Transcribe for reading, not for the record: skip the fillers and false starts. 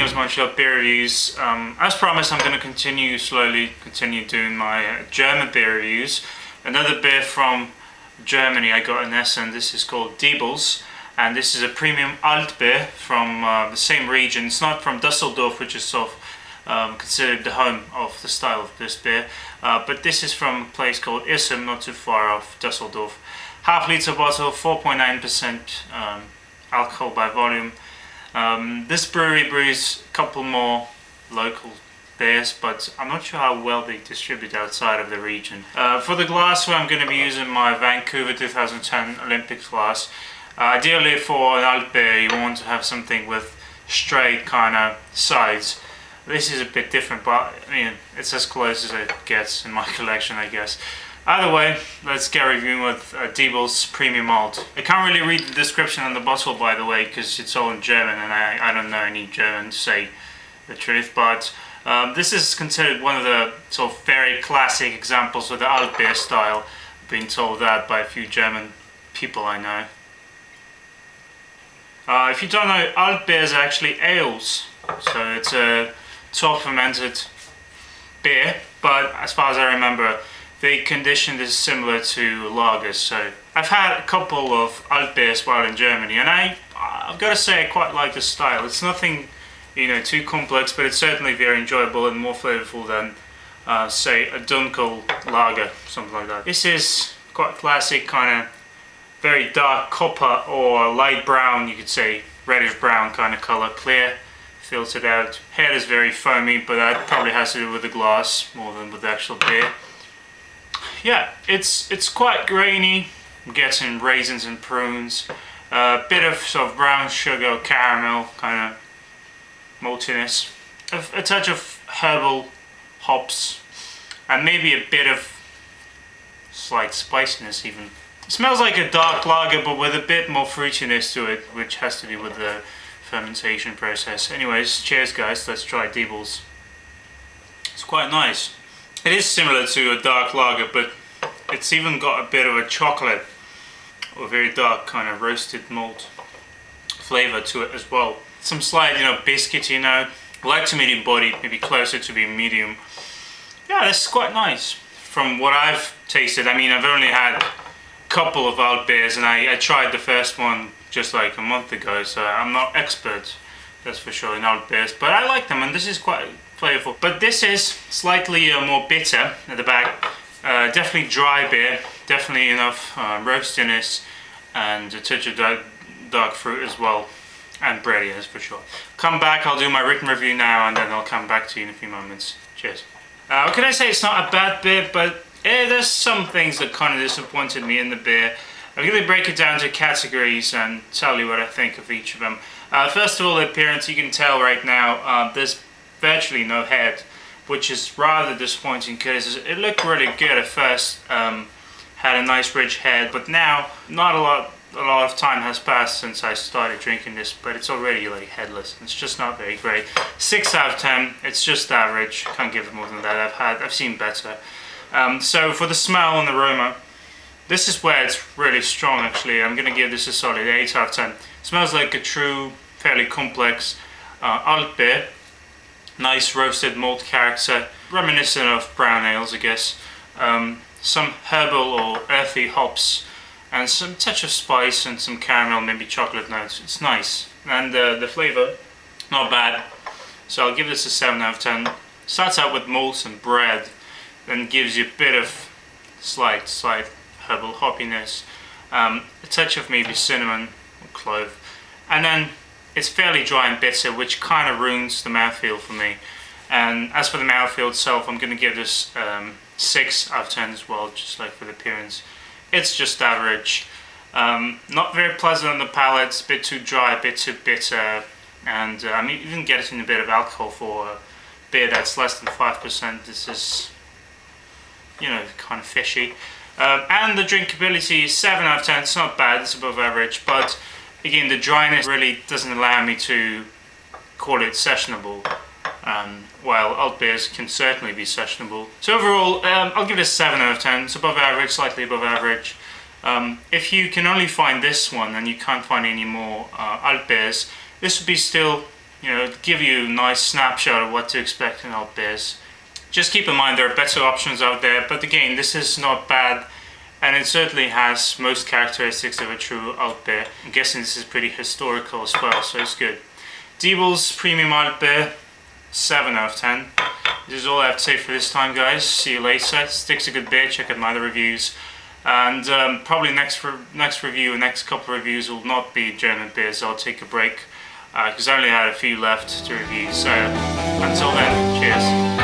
Diebels Montreal beer reviews. As promised, I'm going to continue doing my German beer reviews. Another beer from Germany I got in Essen. This is called Diebels, and this is a premium altbier from the same region. It's not from Düsseldorf, which is sort of considered the home of the style of this beer, but this is from a place called Issum, not too far off Düsseldorf. Half-litre bottle, 4.9% alcohol by volume. This brewery brews a couple more local beers, but I'm not sure how well they distribute outside of the region. For the glassware, I'm going to be using my Vancouver 2010 Olympics glass. Ideally for an alt beer, you want to have something with straight kind of sides. This is a bit different, but I mean, it's as close as it gets in my collection, I guess. Either way, let's get reviewing with Diebels Premium Malt. I can't really read the description on the bottle, by the way, because it's all in German and I don't know any German to say the truth, but this is considered one of the sort of very classic examples of the alt beer style. I've been told that by a few German people I know. If you don't know, alt beers are actually ales, so it's a top fermented beer, but as far as I remember, the condition is similar to lagers. So I've had a couple of alt beers while in Germany, and I've got to say I quite like the style. It's nothing, you know, too complex, but it's certainly very enjoyable and more flavorful than say a Dunkel lager, something like that. This is quite classic, kind of very dark copper or light brown, you could say reddish brown kind of color, clear, filtered out. Head is very foamy, but that probably has to do with the glass more than with the actual beer. Yeah, it's quite grainy. I'm getting raisins and prunes, a bit of sort of brown sugar, caramel kind of maltiness, a touch of herbal hops, and maybe a bit of slight spiciness even. It smells like a dark lager, but with a bit more fruitiness to it, which has to do with the fermentation process. Anyways, cheers guys, let's try Diebels. It's quite nice. It is similar to a dark lager, but it's even got a bit of a chocolate or very dark kind of roasted malt flavor to it as well. Some slight, you know, biscuity note, light to medium bodied, maybe closer to being medium. Yeah, this is quite nice. From what I've tasted, I mean, I've only had a couple of alt beers, and I tried the first one just like a month ago, so I'm not expert, that's for sure, in alt beers, but I like them, and this is quite flavorful. But this is slightly more bitter at the back. Definitely dry beer, definitely enough roastiness and a touch of dark fruit as well, and bready, that's for sure. Come back, I'll do my written review now, and then I'll come back to you in a few moments. Cheers. What can I say? It's not a bad beer, but there's some things that kind of disappointed me in the beer. I'm going to break it down to categories and tell you what I think of each of them. First of all, the appearance. You can tell right now there's virtually no head, which is rather disappointing because it looked really good at first. Had a nice rich head, but now not a lot of time has passed since I started drinking this, but it's already like headless. It's just not very great. 6 out of 10. It's just average. Can't give it more than that. I've seen better. So for the smell and aroma, this is where it's really strong actually. I'm gonna give this a solid 8 out of 10. It smells like a true, fairly complex alt beer. Nice roasted malt character, reminiscent of brown ales, I guess. Some herbal or earthy hops, and some touch of spice and some caramel, maybe chocolate notes. It's nice, and the flavor, not bad. So I'll give this a 7 out of 10. Starts out with malt and bread, then gives you a bit of slight herbal hoppiness, a touch of maybe cinnamon or clove, and then it's fairly dry and bitter, which kind of ruins the mouthfeel for me. And as for the mouthfeel itself, I'm going to give this 6 out of 10 as well, just like for the appearance. It's just average. Not very pleasant on the palate, it's a bit too dry, a bit too bitter, and I mean, even getting a bit of alcohol for a beer that's less than 5%. This is, you know, kind of fishy. And the drinkability is 7 out of 10. It's not bad, it's above average, but again, the dryness really doesn't allow me to call it sessionable, while alt beers can certainly be sessionable. So overall, I'll give it a 7 out of 10. It's above average, slightly above average. If you can only find this one and you can't find any more alt beers, this would be still, give you a nice snapshot of what to expect in alt beers. Just keep in mind there are better options out there, but again, this is not bad, and it certainly has most characteristics of a true alt beer. I'm guessing this is pretty historical as well, so it's good. Diebels Premium Alt Beer, 7 out of 10. This is all I have to say for this time, guys. See you later. Stick's a good beer. Check out my other reviews. And probably next couple of reviews will not be German beers. I'll take a break because I only had a few left to review. So until then, cheers.